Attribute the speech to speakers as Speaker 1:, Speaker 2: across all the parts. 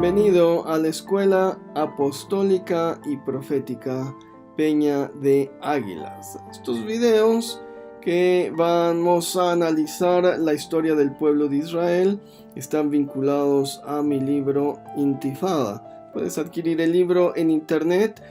Speaker 1: Bienvenido a la Escuela Apostólica y Profética Peña de Águilas. Estos videos que vamos a analizar la historia del pueblo de Israel están vinculados a mi libro Intifada. Puedes adquirir el libro en internet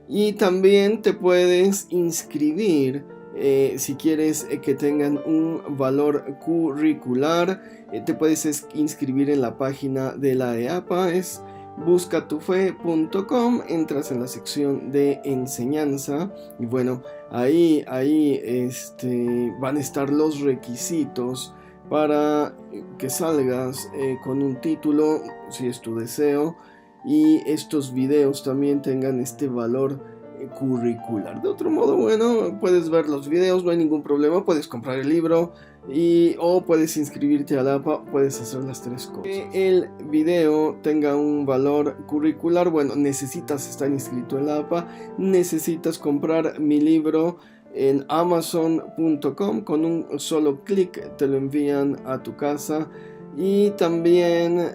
Speaker 1: y también te puedes inscribir si quieres que tengan un valor curricular. Te puedes inscribir en la página de la EAPA, es buscatufe.com, entras en la sección de enseñanza y bueno, ahí van a estar los requisitos para que salgas con un título, si es tu deseo, y estos videos también tengan este valor curricular. De otro modo, bueno, puedes ver los videos, no hay ningún problema, puedes comprar el libro o puedes inscribirte a la APA, puedes hacer las tres cosas. Que el video tenga un valor curricular, bueno, necesitas estar inscrito en la APA, necesitas comprar mi libro en amazon.com, con un solo clic te lo envían a tu casa, y también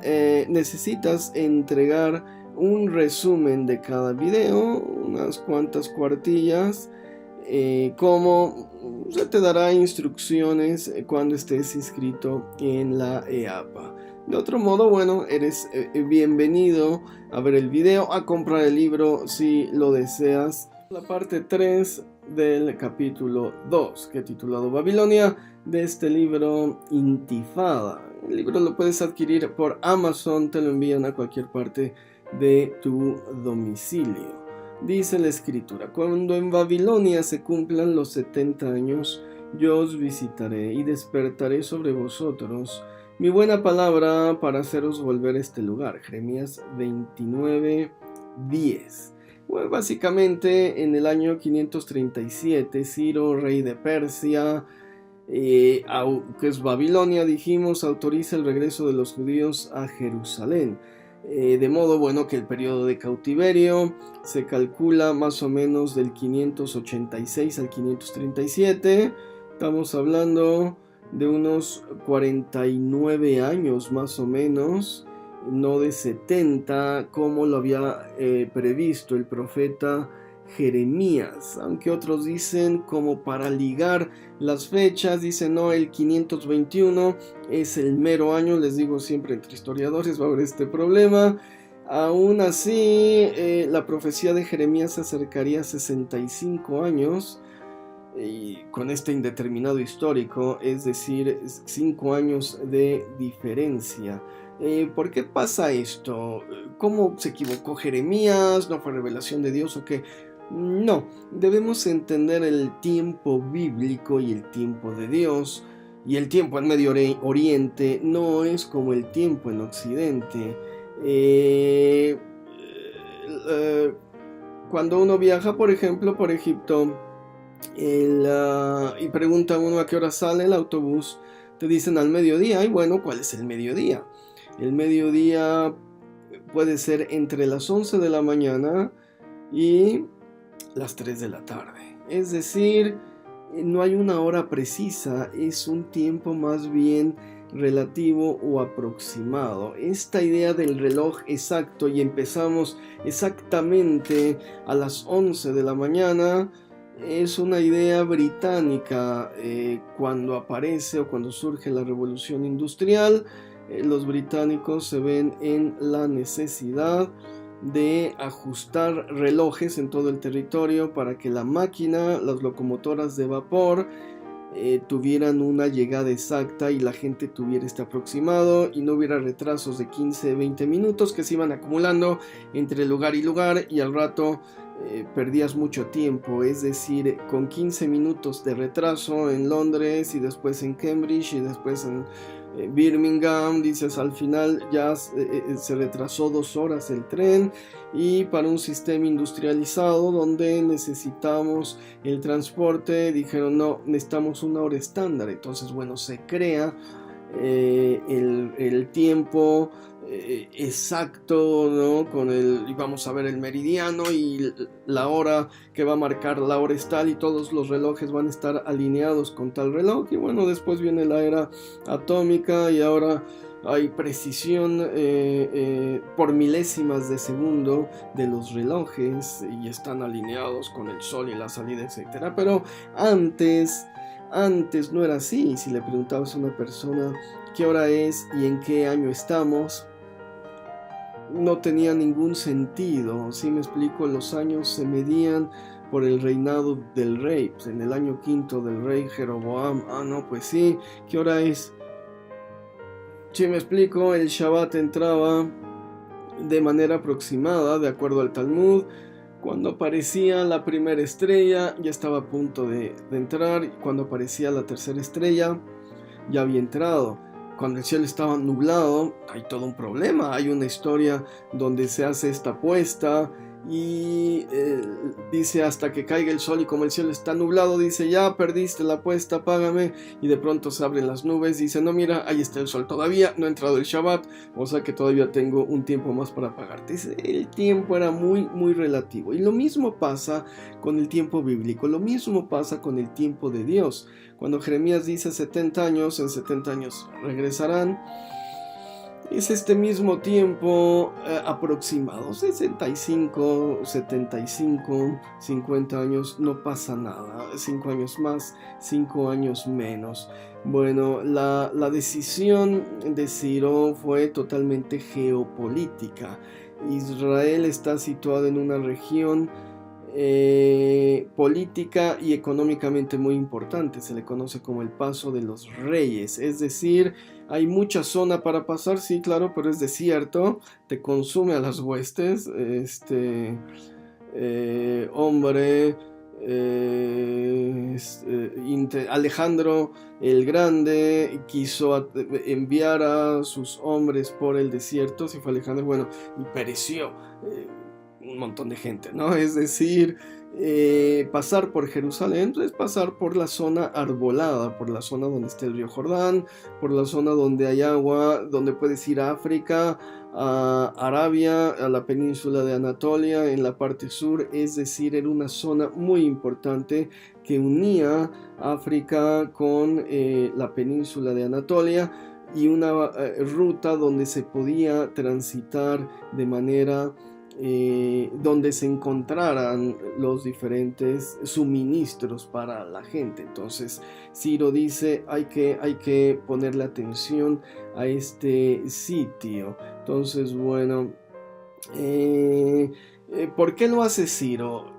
Speaker 1: necesitas entregar un resumen de cada video, unas cuantas cuartillas, como se te dará instrucciones cuando estés inscrito en la EAPA. De otro modo, bueno, eres bienvenido a ver el video, a comprar el libro si lo deseas. La parte 3 del capítulo 2, que he titulado Babilonia, de este libro Intifada. El libro lo puedes adquirir por Amazon, te lo envían a cualquier parte de tu domicilio. Dice la escritura: cuando en Babilonia se cumplan los 70 años, yo os visitaré y despertaré sobre vosotros mi buena palabra para haceros volver a este lugar. Jeremías 29:10. Bueno, básicamente en el año 537, Ciro, rey de Persia, que es Babilonia, dijimos, autoriza el regreso de los judíos a Jerusalén. De modo, bueno, que el periodo de cautiverio se calcula más o menos del 586 al 537. Estamos hablando de unos 49 años más o menos, no de 70 como lo había previsto el profeta Jeremías, aunque otros dicen, como para ligar las fechas, dicen no, el 521 es el mero año. Les digo, siempre entre historiadores va a haber este problema. Aún así, la profecía de Jeremías se acercaría a 65 años y con este indeterminado histórico, es decir, 5 años de diferencia. ¿Por qué pasa esto? ¿Cómo se equivocó Jeremías? ¿No fue revelación de Dios o qué? No, debemos entender el tiempo bíblico y el tiempo de Dios. Y el tiempo en Medio Oriente no es como el tiempo en Occidente. Cuando uno viaja, por ejemplo, por Egipto, y pregunta uno a qué hora sale el autobús, te dicen al mediodía. Y bueno, ¿cuál es el mediodía? El mediodía puede ser entre las 11 de la mañana y las 3 de la tarde. Es decir, no hay una hora precisa, es un tiempo más bien relativo o aproximado. Esta idea del reloj exacto y empezamos exactamente a las 11 de la mañana es una idea británica. Cuando aparece o cuando surge la revolución industrial, los británicos se ven en la necesidad de ajustar relojes en todo el territorio para que la máquina, las locomotoras de vapor, tuvieran una llegada exacta y la gente tuviera este aproximado y no hubiera retrasos de 15-20 minutos que se iban acumulando entre lugar y lugar, y al rato perdías mucho tiempo. Es decir, con 15 minutos de retraso en Londres y después en Cambridge y después en Birmingham, dices, al final ya se retrasó 2 horas el tren. Y para un sistema industrializado donde necesitamos el transporte, dijeron no, necesitamos una hora estándar. Entonces, bueno, se crea el tiempo exacto, ¿no? Y vamos a ver el meridiano y la hora que va a marcar la hora es tal, y todos los relojes van a estar alineados con tal reloj. Y bueno, después viene la era atómica y ahora hay precisión por milésimas de segundo de los relojes y están alineados con el sol y la salida, etcétera. Pero antes no era así. Si le preguntabas a una persona qué hora es y en qué año estamos, no tenía ningún sentido. ¿Sí me explico? Los años se medían por el reinado del rey. Pues en el año quinto del rey Jeroboam, no, pues sí, ¿qué hora es? Sí me explico, el Shabbat entraba de manera aproximada, de acuerdo al Talmud. Cuando aparecía la primera estrella, ya estaba a punto de entrar. Y cuando aparecía la tercera estrella, ya había entrado. Cuando el cielo estaba nublado, hay todo un problema. Hay una historia donde se hace esta apuesta y dice hasta que caiga el sol, y como el cielo está nublado, dice ya perdiste la apuesta, págame. Y de pronto se abren las nubes y dice no, mira, ahí está el sol todavía, no ha entrado el Shabbat, o sea que todavía tengo un tiempo más para pagarte. El tiempo era muy relativo, y lo mismo pasa con el tiempo bíblico, lo mismo pasa con el tiempo de Dios. Cuando Jeremías dice 70 años, en 70 años regresarán, es este mismo tiempo aproximado, 65, 75, 50 años, no pasa nada, 5 años más, 5 años menos. Bueno, la decisión de Ciro fue totalmente geopolítica. Israel está situado en una región política y económicamente muy importante. Se le conoce como el Paso de los Reyes, es decir, hay mucha zona para pasar, sí, claro, pero es desierto, te consume a las huestes. Hombre, Alejandro el Grande quiso enviar a sus hombres por el desierto. Si fue Alejandro, bueno, y pereció un montón de gente, ¿no? Es decir, pasar por Jerusalén es pasar por la zona arbolada, por la zona donde está el río Jordán, por la zona donde hay agua, donde puedes ir a África, a Arabia, a la península de Anatolia, en la parte sur. Es decir, era una zona muy importante que unía África con la península de Anatolia, y una ruta donde se podía transitar de manera donde se encontraran los diferentes suministros para la gente. Entonces Ciro dice hay que ponerle atención a este sitio. Entonces bueno, ¿por qué lo hace Ciro?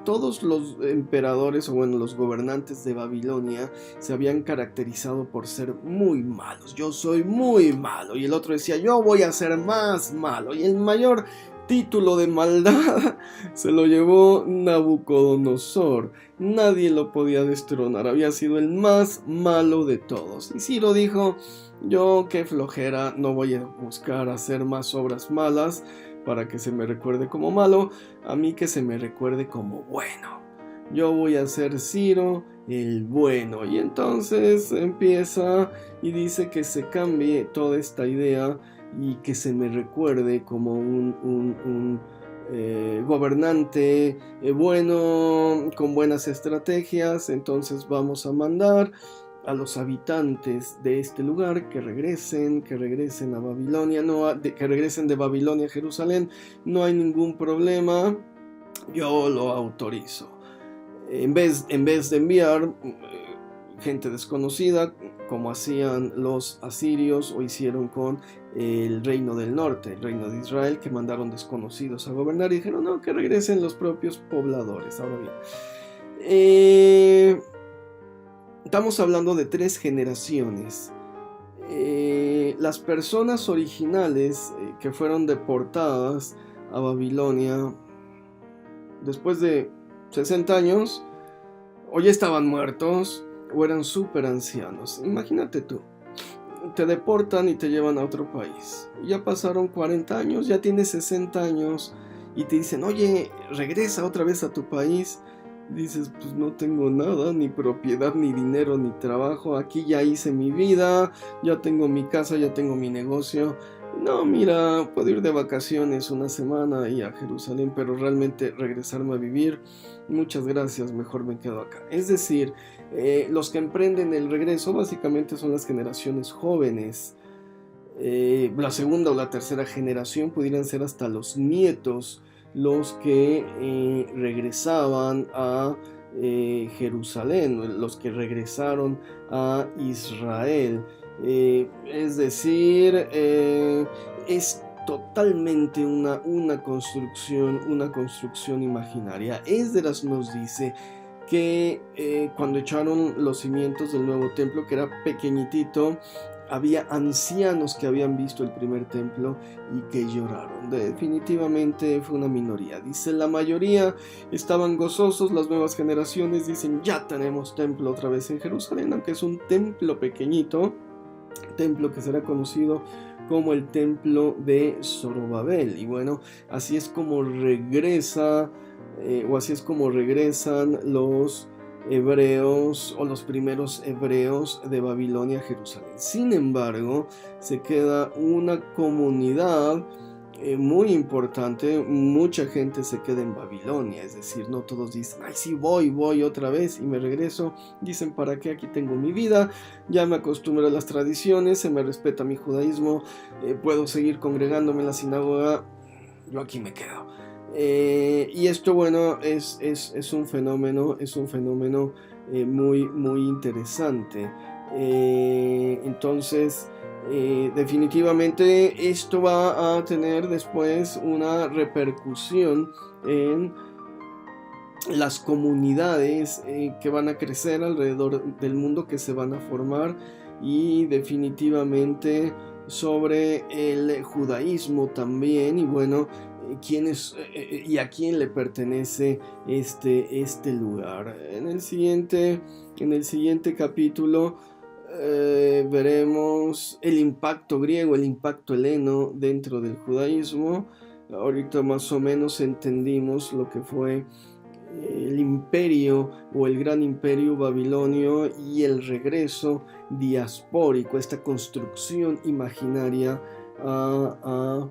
Speaker 1: Todos los emperadores, o bueno, los gobernantes de Babilonia se habían caracterizado por ser muy malos. Yo soy muy malo, y el otro decía yo voy a ser más malo, y el mayor título de maldad se lo llevó Nabucodonosor. Nadie lo podía destronar, había sido el más malo de todos. Y Ciro dijo, yo qué flojera, no voy a buscar hacer más obras malas para que se me recuerde como malo, a mí que se me recuerde como bueno. Yo voy a ser Ciro el bueno. Y entonces empieza y dice que se cambie toda esta idea y que se me recuerde como un gobernante bueno, con buenas estrategias. Entonces vamos a mandar a los habitantes de este lugar que regresen a Babilonia, que regresen de Babilonia a Jerusalén. No hay ningún problema, yo lo autorizo. En vez de enviar gente desconocida, como hacían los asirios o hicieron con el reino del norte, el reino de Israel, que mandaron desconocidos a gobernar y dijeron no, que regresen los propios pobladores. Ahora bien, estamos hablando de 3 generaciones. Las personas originales que fueron deportadas a Babilonia después de 60 años, o ya estaban muertos o eran súper ancianos. Imagínate tú, te deportan y te llevan a otro país. Ya pasaron 40 años, ya tienes 60 años y te dicen, oye, regresa otra vez a tu país. Dices, pues no tengo nada, ni propiedad, ni dinero, ni trabajo. Aquí ya hice mi vida, ya tengo mi casa, ya tengo mi negocio. No, mira, puedo ir de vacaciones una semana ahí a Jerusalén, pero realmente regresarme a vivir, muchas gracias, mejor me quedo acá. Es decir, los que emprenden el regreso básicamente son las generaciones jóvenes. la segunda o la tercera generación, pudieran ser hasta los nietos los que regresaban a Jerusalén, los que regresaron a Israel. Es decir, es totalmente una construcción imaginaria. Esdras nos dice que cuando echaron los cimientos del nuevo templo, que era pequeñitito, había ancianos que habían visto el primer templo y que lloraron. Definitivamente fue una minoría. Dice, la mayoría estaban gozosos, las nuevas generaciones dicen, ya tenemos templo otra vez en Jerusalén, aunque es un templo pequeñito, templo que será conocido como el templo de Zorobabel. Y bueno, así es como regresa, así es como regresan los hebreos o los primeros hebreos de Babilonia a Jerusalén. Sin embargo, se queda una comunidad muy importante. Mucha gente se queda en Babilonia, es decir, no todos dicen, ay sí, voy otra vez y me regreso. Dicen, ¿para qué? Aquí tengo mi vida, ya me acostumbré a las tradiciones, se me respeta mi judaísmo, puedo seguir congregándome en la sinagoga, yo aquí me quedo. Y esto, bueno, es un fenómeno, muy interesante. Entonces, definitivamente esto va a tener después una repercusión en las comunidades que van a crecer alrededor del mundo, que se van a formar, y definitivamente sobre el judaísmo también. Y bueno, quién es y a quién le pertenece este lugar. En el siguiente capítulo veremos el impacto griego, el impacto heleno dentro del judaísmo. Ahorita más o menos entendimos lo que fue el imperio o el gran imperio babilonio y el regreso diaspórico, esta construcción imaginaria a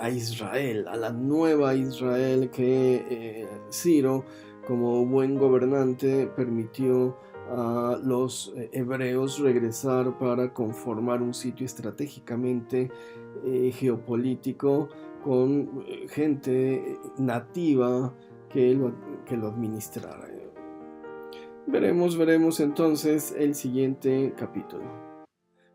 Speaker 1: Israel, a la nueva Israel que Ciro, como buen gobernante, permitió a los hebreos regresar para conformar un sitio estratégicamente geopolítico, con gente nativa que lo administrara. Veremos entonces el siguiente capítulo.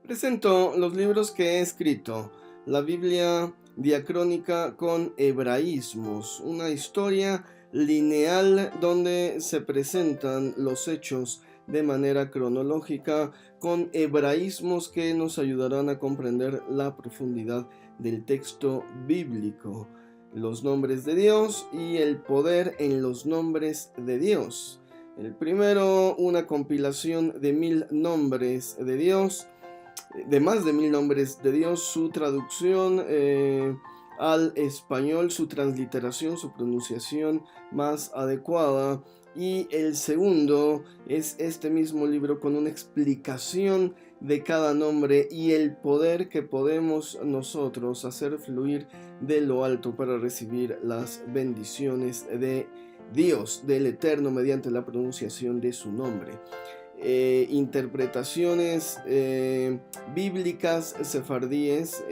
Speaker 1: Presento los libros que he escrito: la Biblia diacrónica con hebraísmos, una historia lineal donde se presentan los hechos de manera cronológica, con hebraísmos que nos ayudarán a comprender la profundidad del texto bíblico, los nombres de Dios y el poder en los nombres de Dios. El primero, una compilación de 1000 nombres de Dios, de más de 1000 nombres de Dios, su traducción al español, su transliteración, su pronunciación más adecuada. Y el segundo es este mismo libro con una explicación de cada nombre y el poder que podemos nosotros hacer fluir de lo alto para recibir las bendiciones de Dios, del Eterno, mediante la pronunciación de su nombre. Interpretaciones bíblicas sefardíes,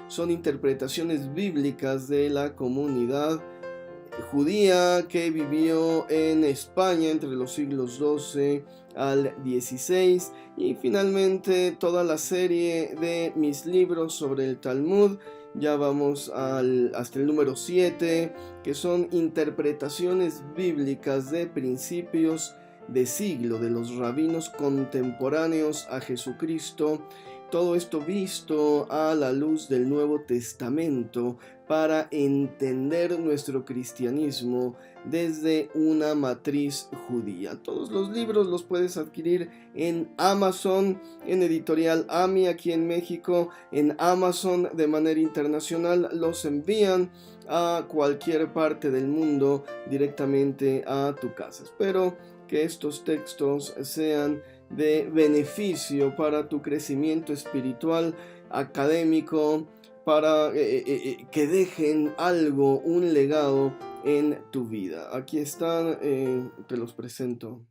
Speaker 1: son interpretaciones bíblicas de la comunidad judía que vivió en España entre los siglos XII al XVI. Y finalmente toda la serie de mis libros sobre el Talmud. Ya vamos hasta el número 7, que son interpretaciones bíblicas de principios de siglo de los rabinos contemporáneos a Jesucristo. Todo esto visto a la luz del Nuevo Testamento para entender nuestro cristianismo desde una matriz judía. Todos los libros los puedes adquirir en Amazon, en Editorial AMI aquí en México, en Amazon de manera internacional. Los envían a cualquier parte del mundo directamente a tu casa. Espero que estos textos sean de beneficio para tu crecimiento espiritual, académico, para que dejen algo, un legado en tu vida. Aquí están, te los presento.